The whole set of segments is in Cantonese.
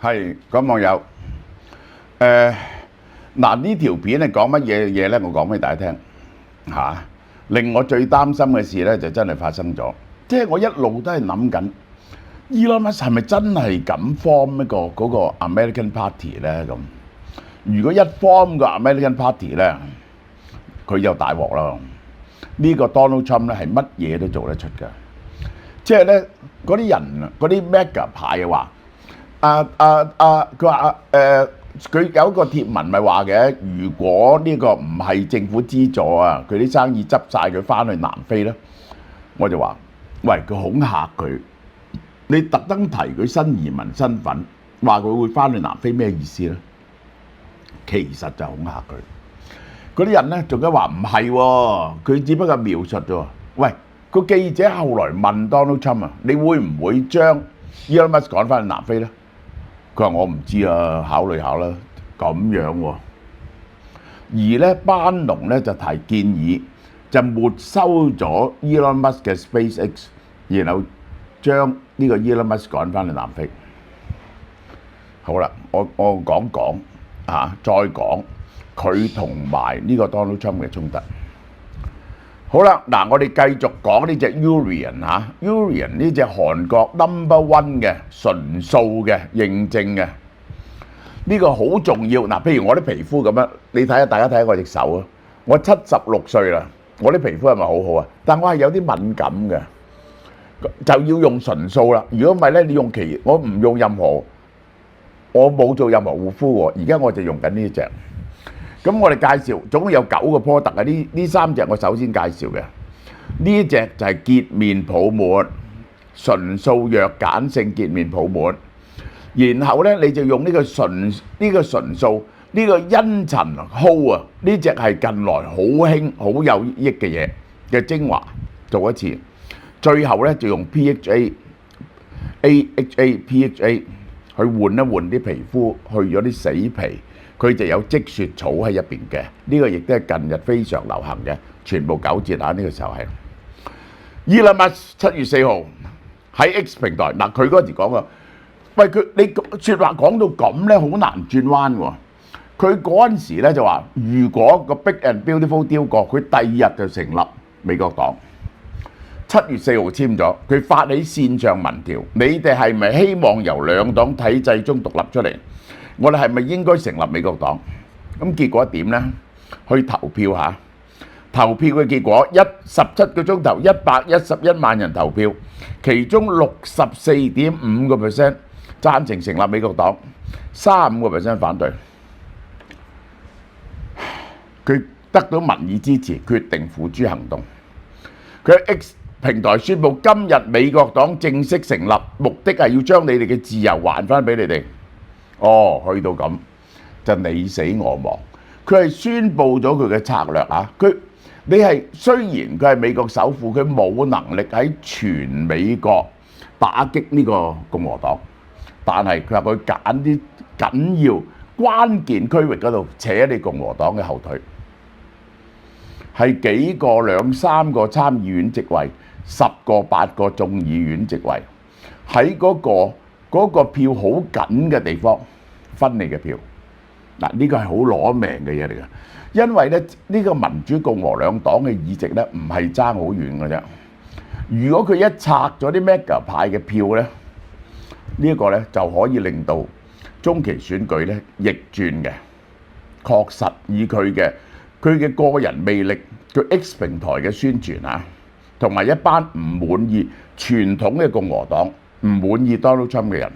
係咁網友，嗱呢條片係講乜嘢咧？我講俾大家聽嚇。令我最擔心嘅事咧，就真係發生咗。即係我一路都係諗緊，Elon Musk 係咪真係咁 form 一個嗰個 American Party 咧？咁如果一 form 個 American Party 咧，佢就大鑊啦。呢個 Donald Trump 咧係乜嘢都做得出㗎。即係咧嗰啲人嗰啲 mega 派話。佢話佢有一個貼文咪話嘅，如果呢個唔係政府資助啊，佢啲生意執晒佢翻去南非咧，我就話：喂，佢恐嚇佢，你特登提佢新移民身份，話佢會翻去南非咩意思咧？其實就恐嚇佢。嗰啲人咧仲加話唔係喎，佢只不過描述啫喎。喂，個記者後來問 Donald Trump 啊，你會唔會將 Elon Musk 趕翻去南非咧？佢話我唔知啊，考慮下啦。咁樣喎。而咧班農咧就提建議，就沒收咗 Elon Musk 嘅 SpaceX， 然後將呢個 Elon Musk 趕翻去南非。好啦，我講再講佢同埋呢個 Donald Trump 嘅衝突。好啦，嗱，我哋繼續講呢隻 Urian 嚇，Urian 呢隻韓國 No.1 嘅純素嘅認證嘅，呢個好重要。嗱，譬如我啲皮膚咁樣，你睇下，大家睇下我隻手啊，我76歲啦，我啲皮膚係咪好好啊？但我係有啲敏感嘅，就要用純素啦。如果唔係咧，你用我唔用任何，我冇做任何護膚喎。而家我就用緊呢隻。咁我哋介紹總共有9個 product 啊，呢3隻我首先介紹嘅，呢隻就係潔面泡沫，純素弱鹼性潔面泡沫。然後咧你就用呢個純素呢個茵陳蒿啊，呢隻係近來好興好有益嘅嘢嘅精華做一次。最後咧就用 PHA 去換一換啲皮膚，去咗啲死皮。佢就有積雪草喺入邊嘅，呢個亦都係近日非常流行嘅，全部9折啊！呢個時候係 Elon Musk 7月4號喺 X 平台嗱，佢嗰時講啊，喂，你説話講到咁咧，好難轉彎喎。佢嗰陣時咧就話，如果個 Big and Beautiful Deal過，佢第二日就成立美國黨。7月4號簽咗，佢發起線上民調，你哋係咪希望由2黨體制中獨立出嚟？我哋係咪應該成立美國黨？咁結果點呢？去投票嚇，投票嘅結果17個鐘頭111萬人投票，其中64.5% 贊成成立美國黨，35% 反對。佢得到民意支持，決定付諸行動。佢喺 X 平台宣布，今日美國黨正式成立，目的係要將你哋嘅自由還翻俾你哋。哦，去到咁就你死我亡。佢係宣佈咗佢嘅策略啊！你係雖然佢係美國首富，佢冇能力喺全美國打擊呢個共和黨，但係佢話佢揀啲緊要關鍵區域嗰度扯你共和黨嘅後腿，係幾個2、3個參議院席位，10個8個眾議院席位，喺嗰個票好緊嘅地方分你嘅票。嗱，呢個係好攞命嘅嘢嚟嘅，因為咧呢個民主共和兩黨嘅議席咧唔係爭好遠嘅啫。如果佢一拆咗啲 mega 派嘅票咧，呢一個咧就可以令到中期選舉咧逆轉嘅。確實以佢嘅個人魅力，佢 X 平台嘅宣傳啊，同埋一班唔滿意傳統嘅共和黨、唔滿意 Donald Trump 嘅人。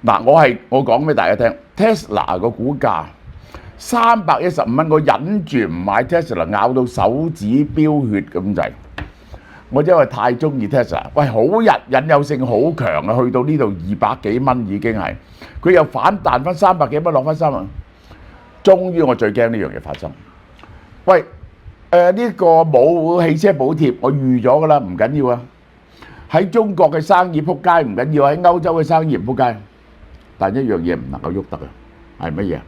嗱，我講俾大家聽 ，Tesla 個股價315蚊，我忍住唔買 Tesla， 咬到手指飆血咁滯。我因為太中意 Tesla， 喂，好引誘性好強啊，去到呢度200幾蚊已經係，佢又反彈翻300幾蚊落翻300，終於我最驚呢樣嘢發生。喂，呢個冇汽車補貼，我預咗噶啦，唔緊要啊。喺中國嘅生意撲街唔緊要，喺歐洲嘅生意唔撲街。但一樣嘢唔能夠喐得啊，係乜嘢？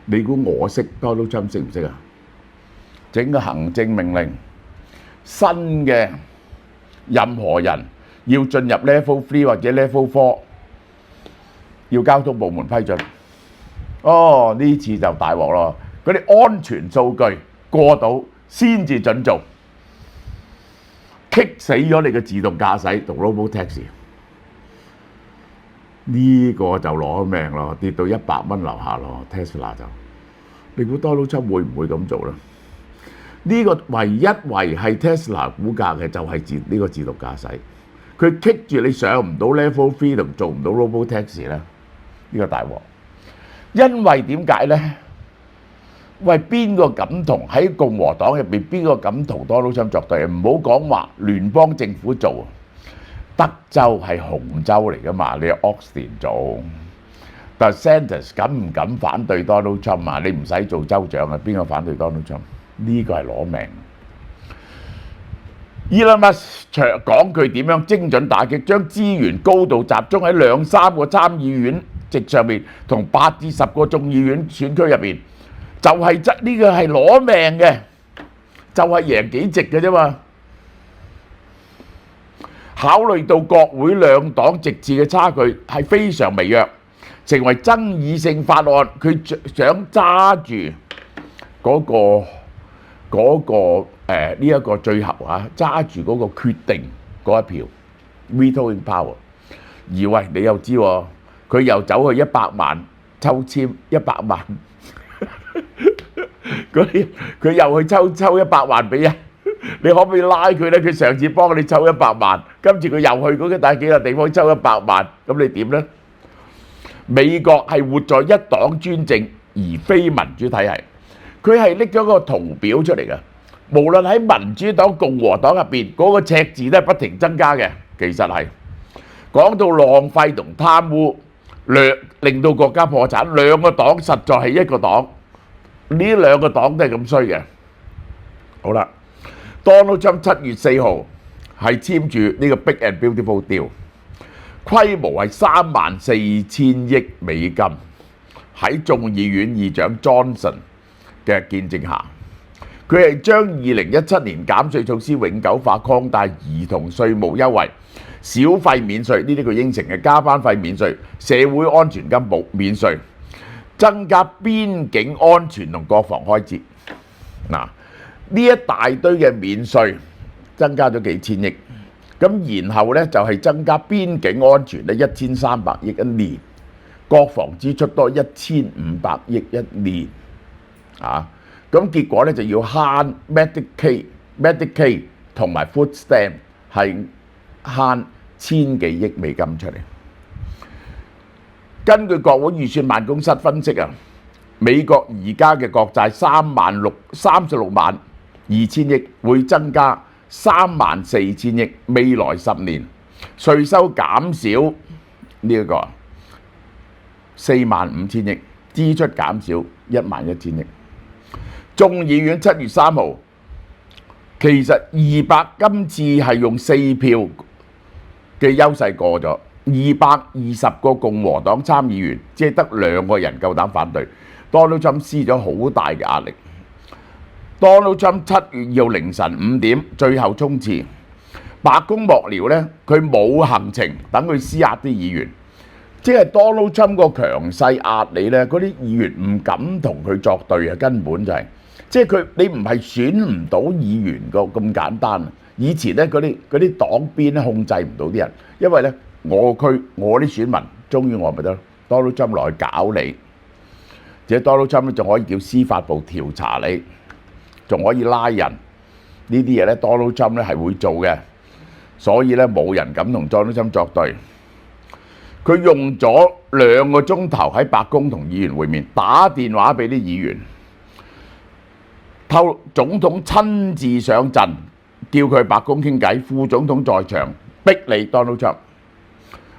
你估我識 Donald Trump 識唔識啊？整個行政命令，新嘅任何人要進入 Level 3或者 Level 4，要交通部門批准。哦，呢次就大鑊咯，嗰啲安全數據過到先至準做，棘死咗你嘅自動駕駛同 robot taxi。呢個就攞命咯，跌到100蚊樓下咯 ，Tesla 就。你估 Donald Trump 會唔會咁做咧？呢個唯一維係 Tesla 股價嘅就係呢個自動駕駛，佢棘住你上唔到 Level 3同做唔到 robot taxi 咧，呢個大鑊。因為點解咧？喂，邊個敢同喺共和黨入邊邊個敢同 Donald Trump 作對？唔好講話聯邦政府做，德州係紅州嚟噶嘛，你 Austin 做，但係 Sanders 敢唔敢反對 Donald Trump 啊？你唔使做州長啊，邊個反對 Donald Trump？呢個係攞命。Elon Musk 講佢點樣精準打擊，將資源高度集中喺2-3個參議院席上面，同8至10個眾議院選區入邊，就係呢個係攞命嘅，就係贏幾席嘅啫嘛。考慮到國會兩黨席次嘅差距係非常微弱，成為爭議性法案，佢想揸住呢一個最後揸住嗰個決定嗰一票 vetoing power。而喂，你又知喎，佢又走去100萬抽籤100萬，佢又去抽100萬俾人。你可唔可以拉佢咧？佢上次幫你抽100萬，今次佢又去嗰啲幾個地方抽100萬，咁你點咧？美國係活在一黨專政而非民主體系，佢係拎咗個圖表出嚟嘅。無論喺民主黨、共和黨入邊，嗰個赤字都係不停增加嘅。其實係講到浪費同貪污，令到國家破產，兩個黨實在係一個黨，呢兩個黨都係咁衰嘅。好啦。Donald Trump 7月4號係簽住呢個 Big and Beautiful Deal， 規模係34000億美金，喺眾議院議長 Johnson 嘅見證下，佢係將2017年減稅措施永久化，擴大兒童稅務優惠、小費免稅呢啲佢應承嘅加班費免稅、社會安全金免稅、增加邊境安全同國防開支。嗱。呢一大堆嘅免稅增加咗幾千億，咁然後咧就係增加邊境安全咧1300億一年，國防支出多1500億一年，咁結果咧就要慳 Medicaid 同埋 Food Stamp 係慳1000幾億美金出嚟。根據國會預算辦公室分析美國而家嘅國債36萬2000億會增加34000億，未來10年稅收減少呢一個45000億，支出減少11000億。眾議院7月3號，其實今次係用4票嘅優勢過咗，220個共和黨參議員，即係得2個人夠膽反對。Donald Trump 施咗好大嘅壓力。Donald Trump 7月2號凌晨5點最後衝刺，白宮幕僚呢，佢冇行程，等佢施壓啲議員，即係 Donald Trump 個強勢壓你呢，嗰啲議員唔敢同佢作對啊，根本就係、即係你唔係選唔到議員咁簡單。以前呢，嗰啲黨鞭咧控制唔到啲人，因為呢，我啲選民中意我咪得 Donald Trump 落去搞你，而且 Donald Trump 仲可以叫司法部調查你。仲可以拉人，呢啲嘢咧 Donald Trump 咧係會做嘅，所以咧冇人敢同 Donald Trump 作對。佢用咗2個鐘頭喺白宮同議員會面，打電話俾啲議員，總統親自上陣，叫佢去白宮傾偈，副總統在場逼你 Donald Trump，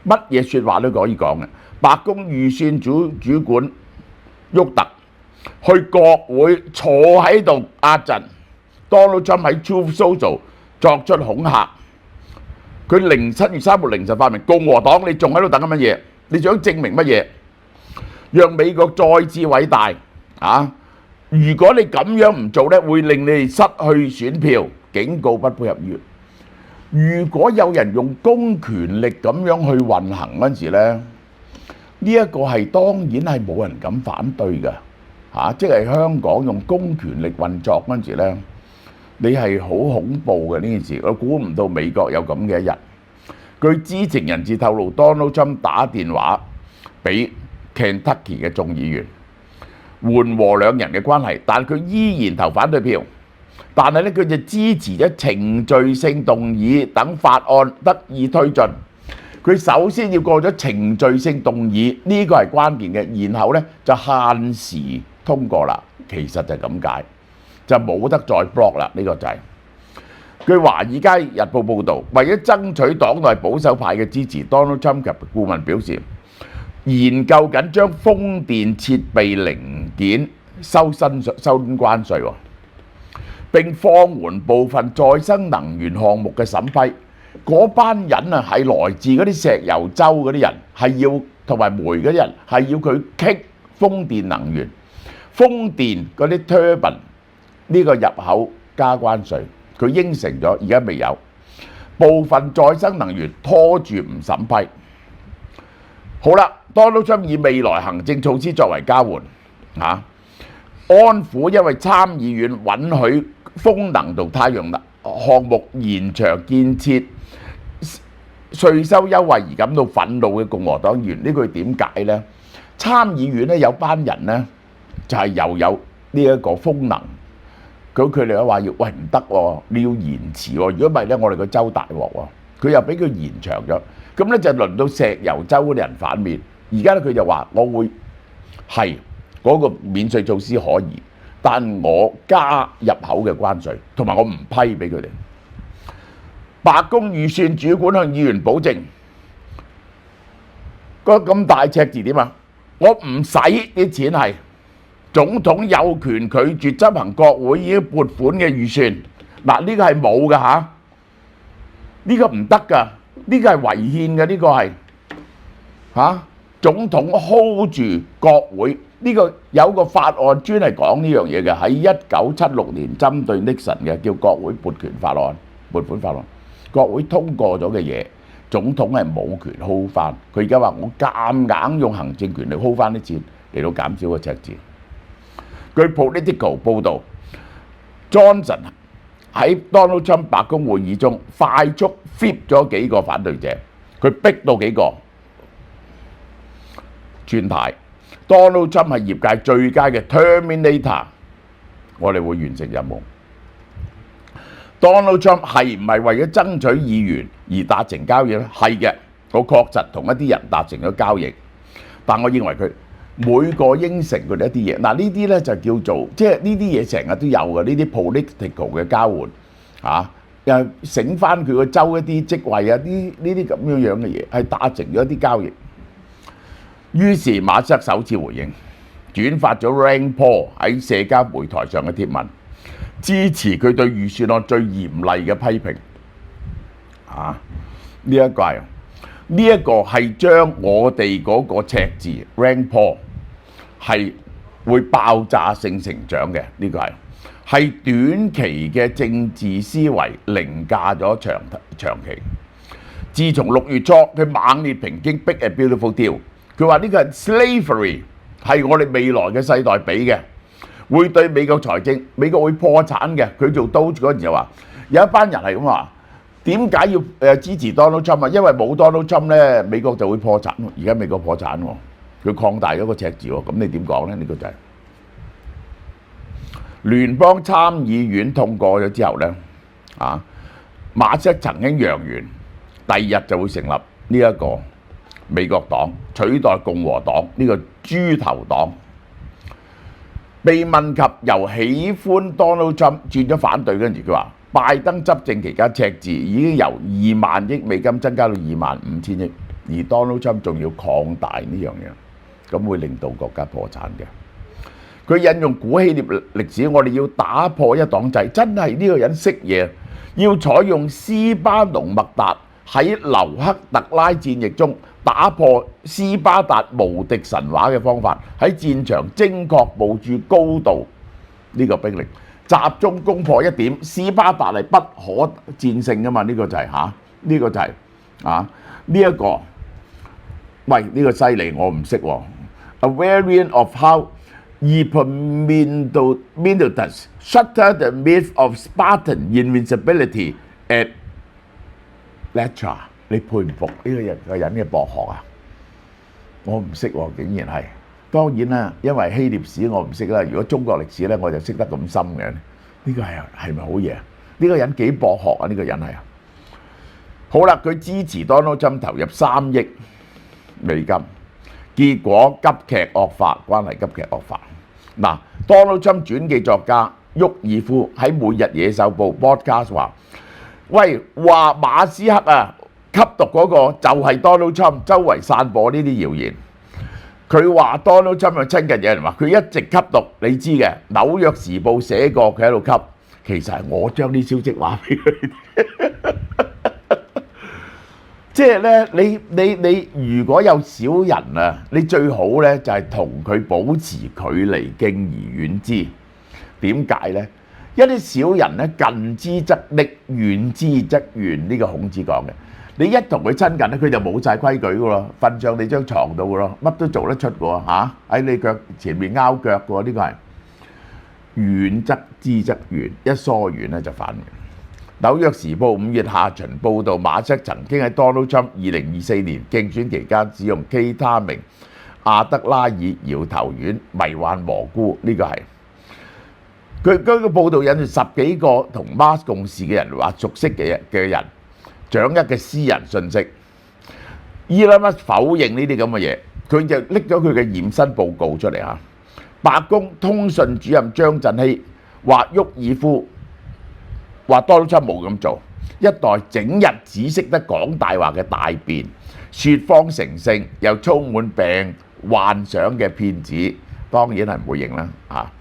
乜嘢説話都可以講嘅。白宮預算主管沃特去國會坐喺度壓陣 ，Donald Trump 喺 Truth Social 作出恐嚇。佢7月3號凌晨發明共和黨，你仲喺度等緊乜嘢？你想證明乜嘢？讓美國再次偉大如果你咁樣唔做咧，會令你哋失去選票。警告不配合議員。如果有人用公權力咁樣去運行嗰陣時咧，呢一個係當然係冇人敢反對㗎即係香港用公權力運作嗰陣時咧，你係好恐怖嘅呢件事。我估唔到美國有咁嘅一日。據知情人士透露 ，Donald Trump 打電話俾 Kentucky 嘅眾議員，緩和兩人嘅關係，但佢依然投反對票。但係咧，佢就支持咗程序性動議等法案得以推進。佢首先要過咗程序性動議，呢個係關鍵嘅，然後咧就限時通過啦。其實就係咁解，就冇得再 block 啦。呢個就係據《華爾街日報》報導，為咗爭取黨內保守派嘅支持 ，Donald Trump 及顧問表示，研究緊將風電設備零件收關稅喎，並放緩部分再生能源項目嘅審批。嗰班人啊，係來自嗰啲石油州嗰啲人，係要同埋煤嗰啲人，係要佢棘風電能源、風電嗰啲 turbine 呢個入口加關稅。佢應承咗，而家未有。部分再生能源拖住唔審批。好啦，Donald Trump 以未來行政措施作為交換安撫，因為參議院允許風能同太陽能項目延長建設稅收優惠而感到憤怒嘅共和黨議員。呢句點解呢？參議院咧有班人呢，就係又有呢一個風能，佢哋又話要喂唔得喎，你要延遲喎，如果唔係咧我哋個州大鑊喎。佢又俾佢延長咗，咁咧就輪到石油州嗰啲人反面。而家咧佢就話我會係嗰個免稅措施可以，但我加入口嘅關稅，同埋我唔批俾佢哋。白宮預算主管向議員保證，咁大赤字點啊？我唔使啲錢係總統有權拒絕執行國會已經撥款嘅預算。嗱，呢個係冇㗎嚇，呢個唔得㗎，呢個係違憲嘅，呢個係總統 hold 住國會。呢個有個法案專係講呢樣嘢嘅，喺1976年針對 Nixon 嘅，叫國會撥款法案。國會通過咗嘅嘢，總統係冇權 hold 翻。佢而家話我夾硬用行政權力 hold 翻啲錢嚟到減少個赤字。據 Political 報導 ，Johnson 喺 Donald Trump 白宮會議中快速 flip 咗幾個反對者，佢逼到幾個轉軚。Donald Trump 係業界最佳嘅 Terminator， 我哋會完成任務。Donald Trump 係唔係為咗爭取議員而達成交易咧？係嘅，我確實同一啲人達成咗交易，但我認為佢每個應承佢哋一啲嘢。嗱，呢啲咧就叫做即係呢啲嘢成日都有嘅，呢啲 political 嘅交換又醒翻佢個州一啲職位啊，呢啲咁樣嘅嘢係達成咗一啲交易。於是馬斯克首次回應，轉發咗 Rand Paul 喺社交媒體上嘅貼文，支持佢對預算案最嚴厲嘅批評。呢一個係將我哋嗰個赤字 Rand Paul 係會爆炸性成長嘅，呢個係短期嘅政治思維凌駕咗長期。自從6月初佢猛烈抨擊 Big and Beautiful Deal，佢話呢個係 slavery， 係我哋未來嘅世代俾嘅，會對美國財政，美國會破產嘅。佢做 Doge 嗰陣就話，有一班人係咁話，點解要支持 Donald Trump 啊？因為冇 Donald Trump 咧，美國就會破產。而家美國破產喎，佢擴大咗個赤字喎，咁你點講咧？呢個就係聯邦參議院通過咗之後咧，馬斯克曾經揚言，第二日就會成立呢一個美國黨，取代共和黨呢個豬頭黨。被問及由喜歡 Donald Trump 轉咗反對嗰陣時，佢話拜登執政期間赤字已經由2萬億美金增加到25000億，而 Donald Trump 仲要擴大呢樣嘢，咁會令到國家破產嘅。佢引用古希臘歷史，我哋要打破一黨制，真係呢個人識嘢，要採用斯巴農麥達喺劉克特拉戰役中打破斯巴達無敵神話嘅方法，喺戰場精確部署高度呢個兵力，集中攻破一點，斯巴達係不可戰勝㗎嘛？呢個就係呢一個喂，呢、個犀利，我唔識喎。A variant of how Epaminondas shattered the myth of Spartan invincibility at Lectra。你佩唔服呢個人嘅博學啊？我唔識喎，竟然係。當然啦，因為希臘史我唔識啦。如果中國歷史咧，我就識得咁深嘅。呢個係咪好嘢？呢個人幾博學啊！呢個人係。好啦，佢支持 Donald Trump 投入3億美金，結果急劇惡化，關係急劇惡化。嗱，Donald Trump 傳記作家沃爾夫喺每日野獸報 podcast 話：喂，話馬斯克啊吸毒嗰個就係 Donald Trump， 周圍散播呢啲謠言。佢話 Donald Trump 嘅親近有人話佢一直吸毒，你知嘅。紐約時報寫過佢喺度吸，其實係我將啲消息話俾佢。即係咧，你如果有小人啊，你最好咧就係同佢保持距離，敬而遠之。點解咧？一啲小人咧，近之則匿，遠之則怨。呢個孔子講嘅。你一同佢親近咧，佢就冇晒規矩噶咯，瞓上你張床度噶咯，乜都做得出噶喎嚇，喺你腳前面拗腳噶喎，呢個係遠則之則遠，一疏遠咧就反嘅。紐約時報5月下旬報導，馬斯克曾經喺 Donald Trump 2024年競選期間使用基他命、阿德拉爾搖頭丸迷幻蘑菇，呢個係佢個報導引述10幾個同 Musk 共事嘅人話熟悉嘅人掌握嘅私人信息。Elon Musk否認呢啲咁嘅嘢，佢就拎咗佢嘅驗身報告出嚟嚇。白宮通訊主任張振熙話沃爾夫話 Donald Trump 冇咁做，一代整日只識得講大話嘅大便，説謊成性又充滿病幻想嘅騙子，當然係唔會認啦嚇。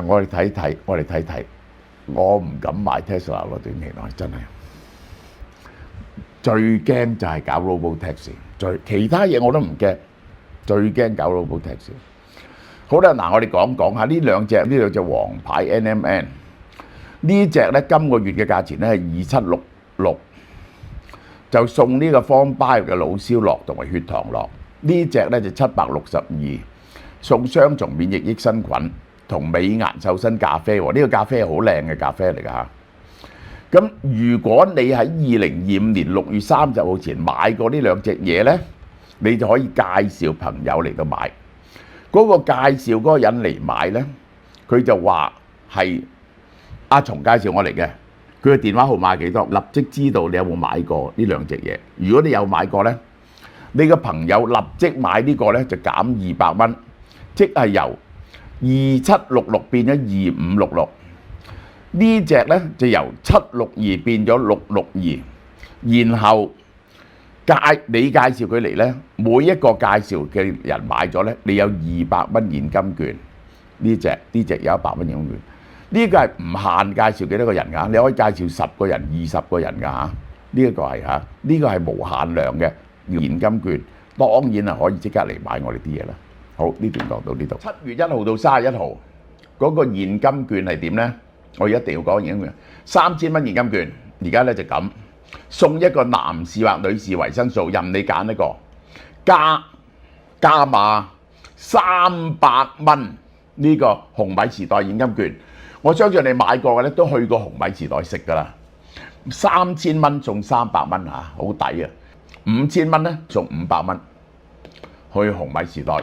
我哋睇睇，我唔敢買 Tesla 咯，短期內真係最驚就係搞 Robotaxi， 其他嘢我都唔驚，最驚搞 Robotaxi。好啦，嗱我哋講下呢兩隻黃牌 NMN， 呢隻咧今個月嘅價錢咧係2766，就送呢個方 Bio 嘅腦燒樂同埋血糖樂，呢隻咧就762，送雙重免疫益生菌同美顏瘦身咖啡喎，呢個咖啡係好靚嘅咖啡嚟㗎嚇。咁如果你喺2025年6月30號前買過呢兩隻嘢咧，你就可以介紹朋友嚟到買。嗰個介紹嗰個人嚟買咧，佢就話係阿松介紹我嚟嘅，佢嘅電話號碼係幾多？立即知道你有冇買過呢兩隻嘢。如果你有買過咧，你個朋友立即買呢個咧就減200蚊，即係由2766變咗2566。呢隻咧就由762變咗662，然後你介紹佢嚟咧，每一個介紹嘅人買咗咧，你有200蚊現金券。呢隻有100蚊現金券。呢個係唔限介紹幾多個人㗎，你可以介紹10個人、20個人㗎嚇。呢一個係嚇，呢個係無限量嘅現金券，當然係可以即刻嚟買我哋啲嘢啦。好，呢段講到呢度。7月1號到31號嗰個現金券係點咧？我一定要講現金券，3000蚊現金券，而家咧就咁送一個男士或女士維生素，任你揀一個，加碼300蚊呢個紅米時代現金券。我相信你買過嘅咧都去過紅米時代食㗎啦，3000蚊送300蚊嚇，好抵啊！5000蚊咧送500蚊去紅米時代。